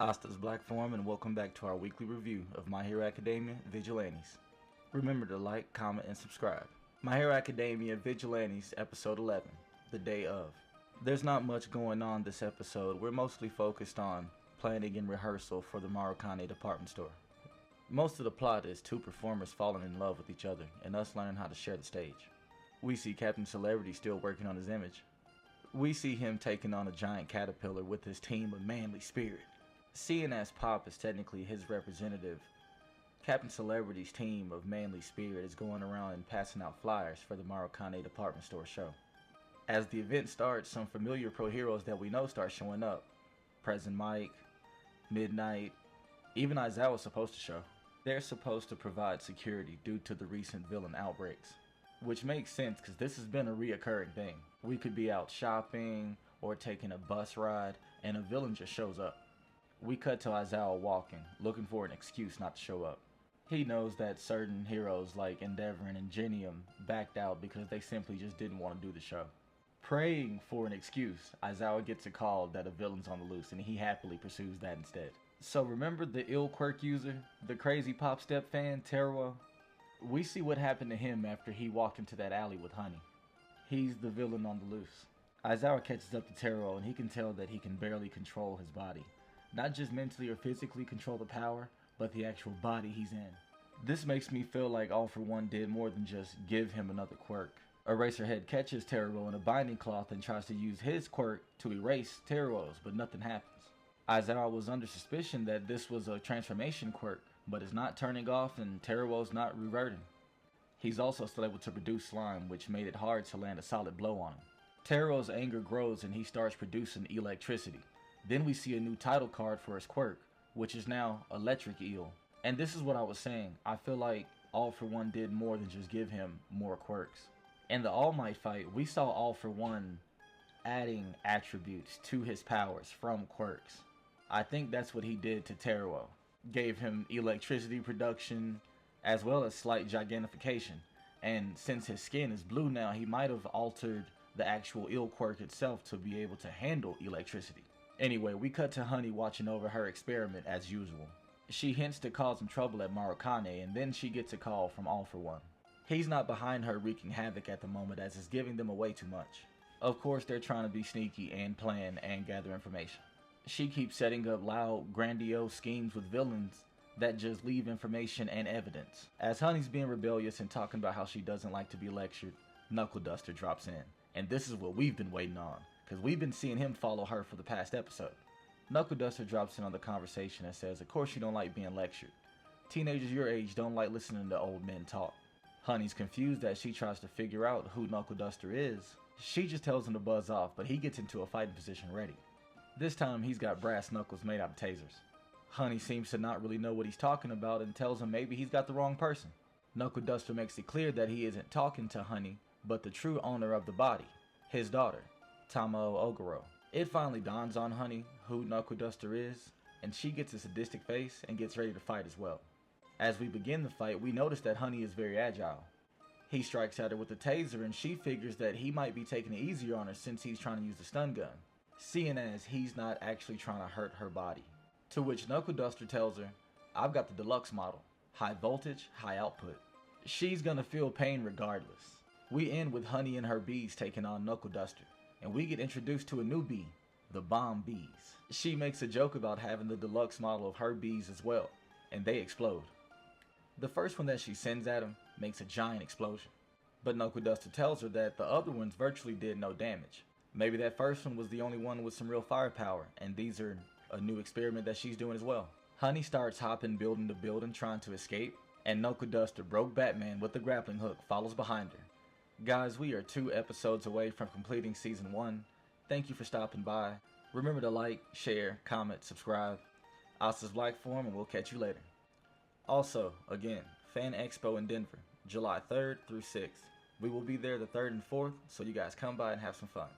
Asta's Black Forum, and welcome back to our weekly review of My Hero Academia Vigilantes. Remember to like, comment, and subscribe. My Hero Academia Vigilantes Episode 11, The Day Of. There's not much going on this episode. We're mostly focused on planning and rehearsal for the Marukane department store. Most of the plot is two performers falling in love with each other and us learning how to share the stage. We see Captain Celebrity still working on his image. We see him taking on a giant caterpillar with his team of manly spirit. Seeing as Pop is technically his representative, Captain Celebrity's team of manly spirit is going around and passing out flyers for the Marukane department store show. As the event starts, some familiar pro heroes that we know start showing up. President Mike, Midnight, even Aizawa was supposed to show. They're supposed to provide security due to the recent villain outbreaks. Which makes sense because this has been a reoccurring thing. We could be out shopping or taking a bus ride and a villain just shows up. We cut to Aizawa walking, looking for an excuse not to show up. He knows that certain heroes like Endeavor and Ingenium backed out because they simply just didn't want to do the show. Praying for an excuse, Aizawa gets a call that a villain's on the loose and he happily pursues that instead. So remember the ill quirk user, the crazy pop step fan, Teruo? We see what happened to him after he walked into that alley with Honey. He's the villain on the loose. Aizawa catches up to Teruo and he can tell that he can barely control his body. Not just mentally or physically control the power, but the actual body he's in. This makes me feel like All For One did more than just give him another quirk. Eraserhead catches Teruo in a binding cloth and tries to use his quirk to erase Teruo's, but nothing happens. Aizawa was under suspicion that this was a transformation quirk, but it's not turning off and Teruo's not reverting. He's also still able to produce slime, which made it hard to land a solid blow on him. Teruo's anger grows and he starts producing electricity. Then we see a new title card for his quirk, which is now Electric Eel. And this is what I was saying, I feel like All For One did more than just give him more quirks. In the All Might fight, we saw All For One adding attributes to his powers from quirks. I think that's what he did to Teruo. Gave him electricity production, as well as slight gigantification. And since his skin is blue now, he might have altered the actual eel quirk itself to be able to handle electricity. Anyway, we cut to Honey watching over her experiment as usual. She hints to cause some trouble at Marukane, and then she gets a call from All For One. He's not behind her wreaking havoc at the moment as it's giving them away too much. Of course, they're trying to be sneaky and plan and gather information. She keeps setting up loud, grandiose schemes with villains that just leave information and evidence. As Honey's being rebellious and talking about how she doesn't like to be lectured, Knuckle Duster drops in. And this is what we've been waiting on, because we've been seeing him follow her for the past episode. Knuckle Duster drops in on the conversation and says, of course you don't like being lectured. Teenagers your age don't like listening to old men talk. Honey's confused as she tries to figure out who Knuckle Duster is. She just tells him to buzz off, but he gets into a fighting position ready. This time he's got brass knuckles made out of tasers. Honey seems to not really know what he's talking about and tells him maybe he's got the wrong person. Knuckle Duster makes it clear that he isn't talking to Honey, but the true owner of the body, his daughter, Tamao Ogoro. It finally dawns on Honey who Knuckle Duster is, and she gets a sadistic face and gets ready to fight as well. As we begin the fight, we notice that Honey is very agile. He strikes at her with a taser and she figures that he might be taking it easier on her since he's trying to use the stun gun, seeing as he's not actually trying to hurt her body. To which Knuckle Duster tells her, I've got the deluxe model, high voltage, high output. She's gonna feel pain regardless. We end with Honey and her bees taking on Knuckle Duster, and we get introduced to a new bee, the Bomb Bees. She makes a joke about having the deluxe model of her bees as well, and they explode. The first one that she sends at him makes a giant explosion, but Knuckle Duster tells her that the other ones virtually did no damage. Maybe that first one was the only one with some real firepower, and these are a new experiment that she's doing as well. Honey starts hopping building to building trying to escape, and Knuckle Duster, broke Batman with the grappling hook, follows behind her. Guys, we are 2 episodes away from completing Season 1. Thank you for stopping by. Remember to like, share, comment, subscribe. Asta's Black Forum, and we'll catch you later. Also, again, Fan Expo in Denver, July 3rd through 6th. We will be there the 3rd and 4th, so you guys come by and have some fun.